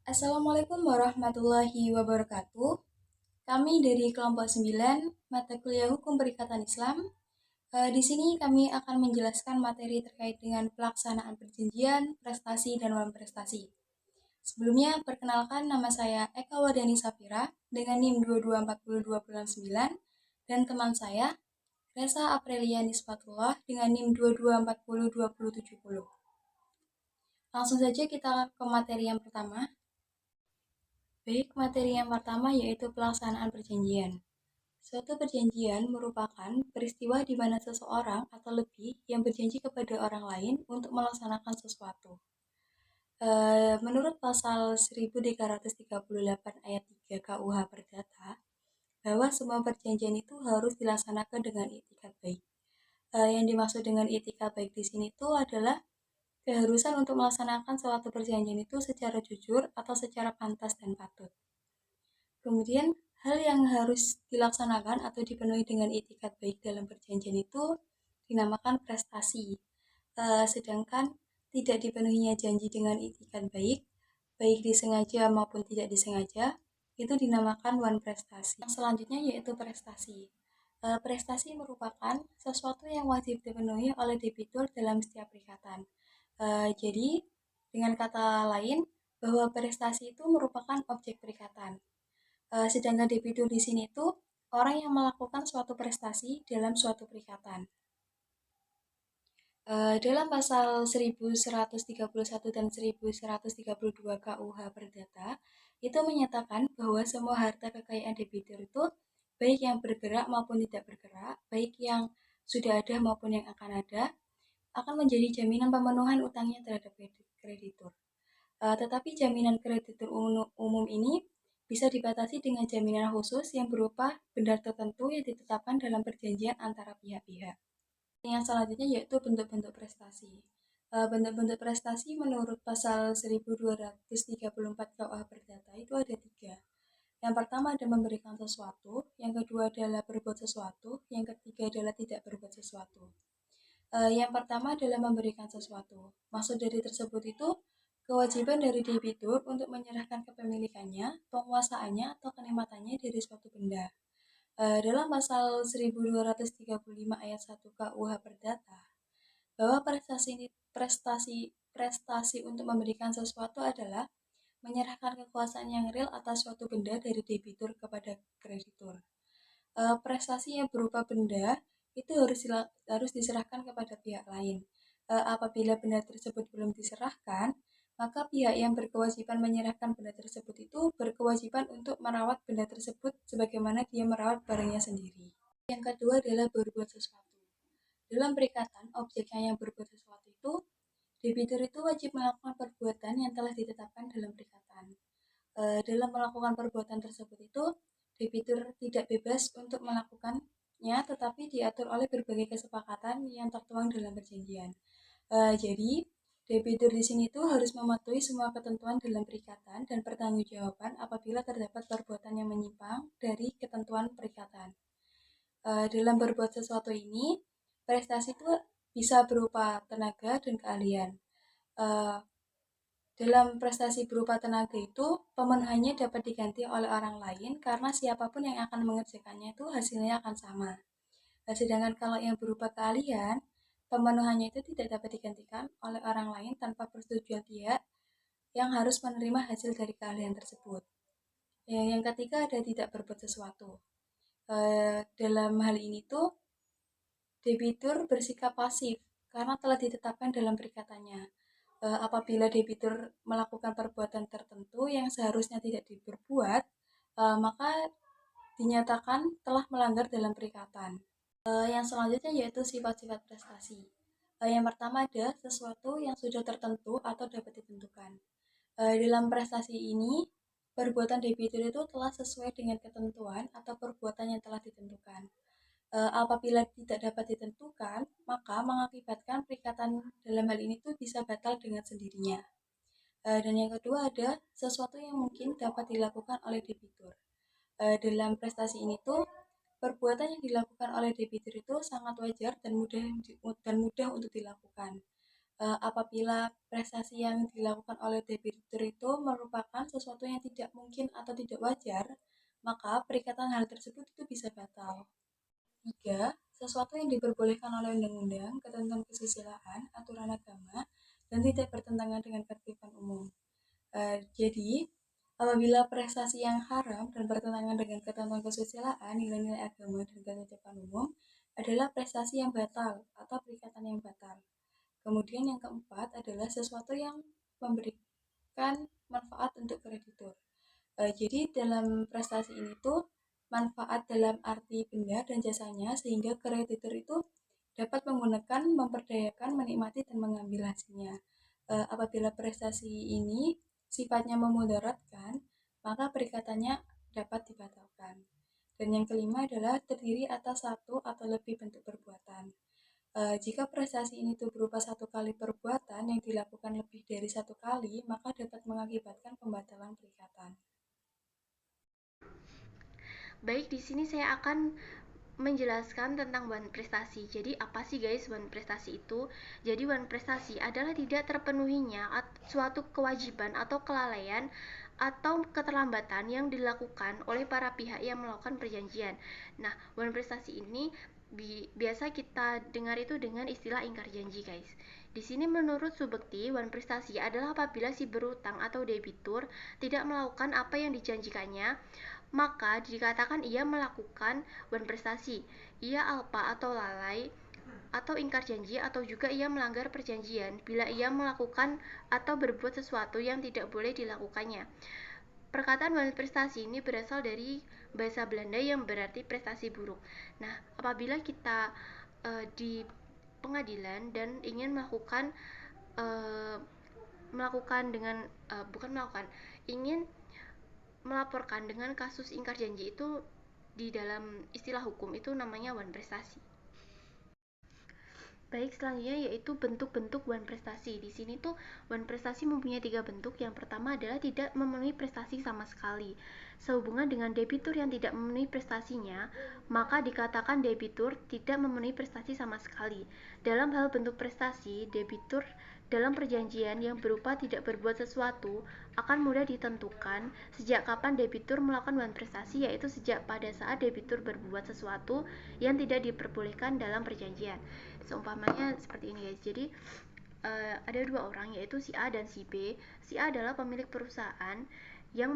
Assalamualaikum warahmatullahi wabarakatuh. Kami dari kelompok 9 mata kuliah Hukum Perikatan Islam. Di sini kami akan menjelaskan materi terkait dengan pelaksanaan perjanjian, prestasi, dan wan prestasi. Sebelumnya, perkenalkan nama saya Eka Wardani Safira dengan NIM 224029 dan teman saya Resa Aprilia Nisbatullah dengan NIM 22402070. Langsung saja kita ke materi yang pertama. Baik, materi yang pertama yaitu pelaksanaan perjanjian. Suatu perjanjian merupakan peristiwa di mana seseorang atau lebih yang berjanji kepada orang lain untuk melaksanakan sesuatu. Menurut pasal 1338 ayat 3 KUH Perdata, bahwa semua perjanjian itu harus dilaksanakan dengan itikat baik. Yang dimaksud dengan itikat baik di sini itu adalah keharusan untuk melaksanakan suatu perjanjian itu secara jujur atau secara pantas dan patut. Kemudian, hal yang harus dilaksanakan atau dipenuhi dengan itikat baik dalam perjanjian itu dinamakan prestasi. Sedangkan tidak dipenuhinya janji dengan itikat baik, baik disengaja maupun tidak disengaja, itu dinamakan wan prestasi. Yang selanjutnya yaitu prestasi. Prestasi merupakan sesuatu yang wajib dipenuhi oleh debitur dalam setiap perikatan. Jadi, dengan kata lain, bahwa prestasi itu merupakan objek perikatan. Sedangkan debitur di sini itu orang yang melakukan suatu prestasi dalam suatu perikatan. Dalam pasal 1131 dan 1132 KUH Perdata, itu menyatakan bahwa semua harta kekayaan debitur itu, baik yang bergerak maupun tidak bergerak, baik yang sudah ada maupun yang akan ada, akan menjadi jaminan pemenuhan utangnya terhadap kreditur. Tetapi jaminan kreditur umum ini bisa dibatasi dengan jaminan khusus yang berupa benda tertentu yang ditetapkan dalam perjanjian antara pihak-pihak. Yang selanjutnya yaitu bentuk-bentuk prestasi. Bentuk-bentuk prestasi menurut pasal 1234 KUH Perdata itu ada 3. Yang pertama adalah memberikan sesuatu, yang kedua adalah berbuat sesuatu, yang ketiga adalah tidak berbuat sesuatu. Yang pertama adalah memberikan sesuatu. Maksud dari tersebut itu kewajiban dari debitur untuk menyerahkan kepemilikannya, penguasaannya, atau kenikmatannya dari suatu benda. Dalam pasal 1235 ayat 1 KUH Perdata, bahwa prestasi untuk memberikan sesuatu adalah menyerahkan kekuasaan yang real atas suatu benda dari debitur kepada kreditur. Prestasi yang berupa benda itu harus diserahkan kepada pihak lain. Apabila benda tersebut belum diserahkan, maka pihak yang berkewajiban menyerahkan benda tersebut itu berkewajiban untuk merawat benda tersebut sebagaimana dia merawat barangnya sendiri. Yang kedua adalah berbuat sesuatu. Dalam perikatan, objeknya yang berbuat sesuatu itu, debitur itu wajib melakukan perbuatan yang telah ditetapkan dalam perikatan. Dalam melakukan perbuatan tersebut itu, debitur tidak bebas untuk melakukannya, tetapi diatur oleh berbagai kesepakatan yang tertuang dalam perjanjian. Jadi, debitur di sini tuh harus mematuhi semua ketentuan dalam perikatan dan pertanggungjawaban apabila terdapat perbuatan yang menyimpang dari ketentuan perikatan. Dalam berbuat sesuatu ini, prestasi itu bisa berupa tenaga dan keahlian. Dalam prestasi berupa tenaga itu, pemenuhannya dapat diganti oleh orang lain karena siapapun yang akan mengerjakannya itu hasilnya akan sama. Sedangkan kalau yang berupa keahlian, pemenuhannya itu tidak dapat digantikan oleh orang lain tanpa persetujuan dia yang harus menerima hasil dari keahlian tersebut. Yang ketiga ada tidak berbuat sesuatu. Dalam hal ini tuh debitur bersikap pasif karena telah ditetapkan dalam perikatannya. Apabila debitur melakukan perbuatan tertentu yang seharusnya tidak diperbuat, maka dinyatakan telah melanggar dalam perikatan. Yang selanjutnya yaitu sifat-sifat prestasi. Yang pertama ada sesuatu yang sudah tertentu atau dapat ditentukan. Dalam prestasi ini, perbuatan debitur itu telah sesuai dengan ketentuan atau perbuatan yang telah ditentukan. Apabila tidak dapat ditentukan, maka mengakibatkan perikatan dalam hal ini tuh bisa batal dengan sendirinya. Dan yang kedua ada sesuatu yang mungkin dapat dilakukan oleh debitur. Dalam prestasi ini tuh perbuatan yang dilakukan oleh debitur itu sangat wajar dan mudah untuk dilakukan. Apabila prestasi yang dilakukan oleh debitur itu merupakan sesuatu yang tidak mungkin atau tidak wajar, maka perikatan hal tersebut itu bisa batal. 3. Sesuatu yang diperbolehkan oleh undang-undang, ketentuan kesusilaan, aturan agama, dan tidak bertentangan dengan ketertiban umum. Jadi, apabila prestasi yang haram dan bertentangan dengan ketentuan kesusilaan, nilai-nilai agama, dan ketertiban umum adalah prestasi yang batal atau perikatan yang batal. Kemudian yang keempat adalah sesuatu yang memberikan manfaat untuk kreditur. Jadi dalam prestasi ini tuh manfaat dalam arti benda dan jasanya sehingga kreditur itu dapat menggunakan, memperdayakan, menikmati dan mengambil hasilnya. Apabila prestasi ini sifatnya memudaratkan, maka perikatannya dapat dibatalkan. Dan yang kelima adalah terdiri atas satu atau lebih bentuk perbuatan. Jika prestasi ini tuh berupa satu kali perbuatan yang dilakukan lebih dari satu kali, maka dapat mengakibatkan pembatalan perikatan. Baik, di sini saya akan menjelaskan tentang wan prestasi. Jadi apa sih guys wan prestasi itu? Jadi wan prestasi adalah tidak terpenuhinya suatu kewajiban atau kelalaian atau keterlambatan yang dilakukan oleh para pihak yang melakukan perjanjian. Nah, wan prestasi ini biasa kita dengar itu dengan istilah ingkar janji guys. Di sini menurut Subekti, wan prestasi adalah apabila si berutang atau debitur tidak melakukan apa yang dijanjikannya, maka dikatakan ia melakukan wan prestasi. Ia alpa atau lalai atau ingkar janji atau juga ia melanggar perjanjian bila ia melakukan atau berbuat sesuatu yang tidak boleh dilakukannya. Perkataan wan prestasi ini berasal dari bahasa Belanda yang berarti prestasi buruk. Nah, apabila kita di pengadilan dan ingin melakukan dengan bukan melakukan, ingin melaporkan dengan kasus ingkar janji itu di dalam istilah hukum itu namanya wan prestasi. Baik, selanjutnya yaitu bentuk-bentuk wan prestasi. Di sini tuh wan prestasi mempunyai 3 bentuk. Yang pertama adalah tidak memenuhi prestasi sama sekali. Sehubungan dengan debitur yang tidak memenuhi prestasinya, maka dikatakan debitur tidak memenuhi prestasi sama sekali. Dalam hal bentuk prestasi, debitur dalam perjanjian yang berupa tidak berbuat sesuatu akan mudah ditentukan sejak kapan debitur melakukan wan prestasi, yaitu sejak pada saat debitur berbuat sesuatu yang tidak diperbolehkan dalam perjanjian. Seumpamanya seperti ini guys. Jadi ada dua orang yaitu si A dan si B. Si A adalah pemilik perusahaan yang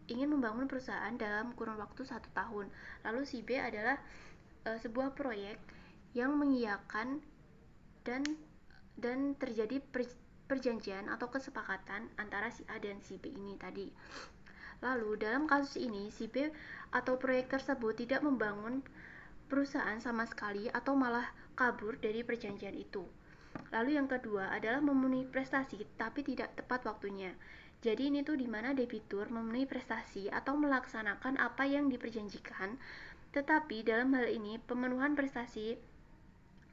ingin membangun perusahaan dalam kurun waktu 1 tahun. Lalu si B adalah sebuah proyek yang mengiyakan dan terjadi perjanjian atau kesepakatan antara si A dan si B ini tadi. Lalu dalam kasus ini si B atau proyek tersebut tidak membangun perusahaan sama sekali atau malah kabur dari perjanjian itu. Lalu yang kedua adalah memenuhi prestasi tapi tidak tepat waktunya. Jadi ini tuh dimana debitur memenuhi prestasi atau melaksanakan apa yang diperjanjikan, tetapi dalam hal ini pemenuhan prestasi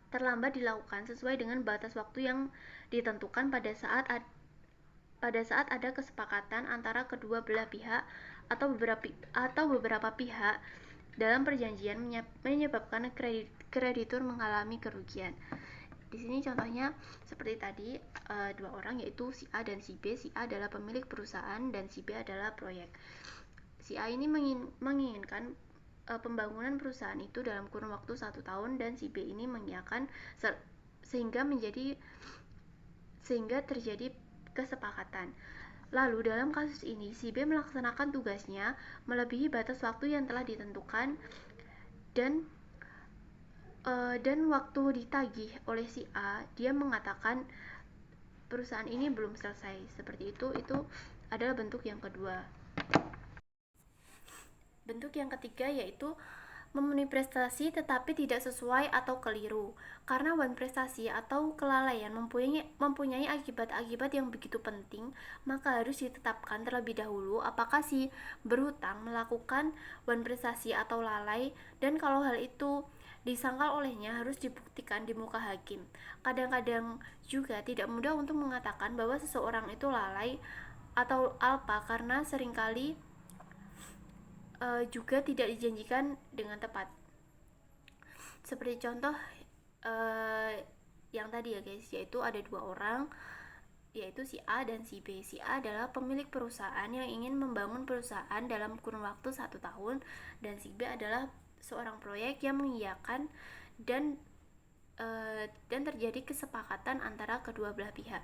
terlambat dilakukan sesuai dengan batas waktu yang ditentukan pada saat ada kesepakatan antara kedua belah pihak atau beberapa pihak dalam perjanjian menyebabkan kreditur mengalami kerugian. Di sini contohnya seperti tadi, dua orang yaitu si A dan si B. Si A adalah pemilik perusahaan dan si B adalah proyek. Si A ini menginginkan pembangunan perusahaan itu dalam kurun waktu 1 tahun dan si B ini mengiyakan sehingga terjadi kesepakatan. Lalu dalam kasus ini si B melaksanakan tugasnya melebihi batas waktu yang telah ditentukan dan waktu ditagih oleh si A, dia mengatakan perusahaan ini belum selesai. Seperti itu adalah bentuk yang kedua. Bentuk yang ketiga yaitu memenuhi prestasi tetapi tidak sesuai atau keliru. Karena wan prestasi atau kelalaian mempunyai akibat-akibat yang begitu penting, maka harus ditetapkan terlebih dahulu apakah si berhutang melakukan wan prestasi atau lalai, dan kalau hal itu disangkal olehnya harus dibuktikan di muka hakim. Kadang-kadang juga tidak mudah untuk mengatakan bahwa seseorang itu lalai atau alpa karena seringkali juga tidak dijanjikan dengan tepat. Seperti contoh, yang tadi ya guys, yaitu ada dua orang, yaitu si A dan si B. Si A adalah pemilik perusahaan yang ingin membangun perusahaan dalam kurun waktu 1 tahun, dan si B adalah seorang proyek yang mengiyakan dan terjadi kesepakatan antara kedua belah pihak.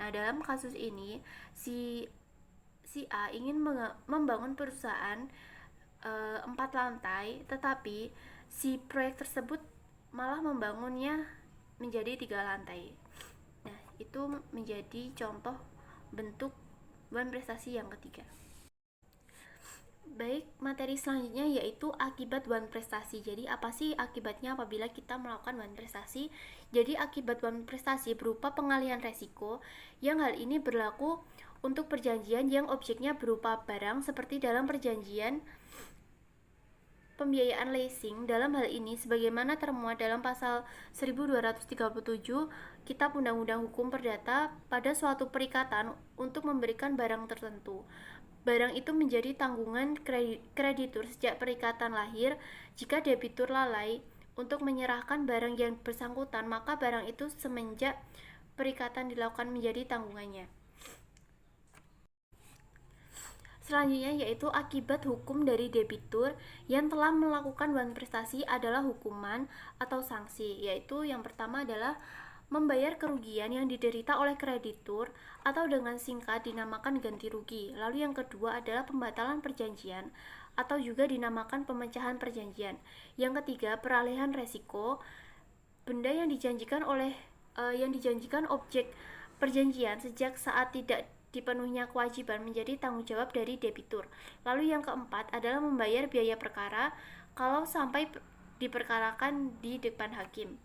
Nah, dalam kasus ini si A ingin membangun perusahaan 4 lantai, tetapi si proyek tersebut malah membangunnya menjadi 3 lantai. Nah, itu menjadi contoh bentuk wan prestasi yang ketiga. Baik, materi selanjutnya yaitu akibat wan prestasi. Jadi apa sih akibatnya apabila kita melakukan wan prestasi? Jadi akibat wan prestasi berupa pengalihan resiko, yang hal ini berlaku untuk perjanjian yang objeknya berupa barang, seperti dalam perjanjian pembiayaan leasing. Dalam hal ini sebagaimana termuat dalam pasal 1237 Kitab Undang-Undang Hukum Perdata, pada suatu perikatan untuk memberikan barang tertentu, barang itu menjadi tanggungan kreditur sejak perikatan lahir. Jika debitur lalai untuk menyerahkan barang yang bersangkutan, maka barang itu semenjak perikatan dilakukan menjadi tanggungannya. Selanjutnya yaitu akibat hukum dari debitur yang telah melakukan wan prestasi adalah hukuman atau sanksi, yaitu yang pertama adalah membayar kerugian yang diderita oleh kreditur atau dengan singkat dinamakan ganti rugi. Lalu yang kedua adalah pembatalan perjanjian atau juga dinamakan pemecahan perjanjian. Yang ketiga, peralihan resiko. Benda yang dijanjikan objek perjanjian sejak saat tidak dipenuhinya kewajiban menjadi tanggung jawab dari debitur. Lalu yang keempat adalah membayar biaya perkara kalau sampai diperkarakan di depan hakim.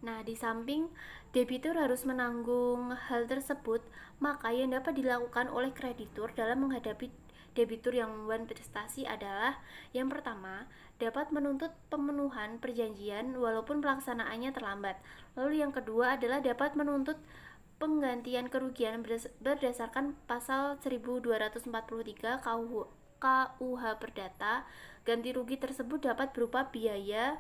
Nah, di samping debitur harus menanggung hal tersebut, maka yang dapat dilakukan oleh kreditur dalam menghadapi debitur yang wan prestasi adalah yang pertama, dapat menuntut pemenuhan perjanjian walaupun pelaksanaannya terlambat. Lalu yang kedua adalah dapat menuntut penggantian kerugian berdasarkan pasal 1243 KUH Perdata. Ganti rugi tersebut dapat berupa biaya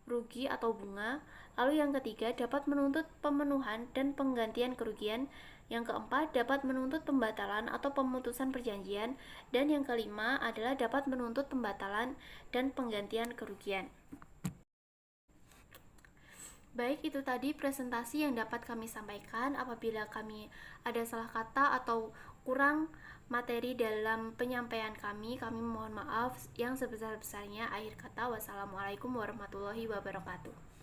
rugi atau bunga. Lalu yang ketiga, dapat menuntut pemenuhan dan penggantian kerugian. Yang keempat, dapat menuntut pembatalan atau pemutusan perjanjian. Dan yang kelima adalah dapat menuntut pembatalan dan penggantian kerugian. Baik, itu tadi presentasi yang dapat kami sampaikan. Apabila kami ada salah kata atau kurang materi dalam penyampaian kami mohon maaf yang sebesar-besarnya. Akhir kata, wassalamualaikum warahmatullahi wabarakatuh.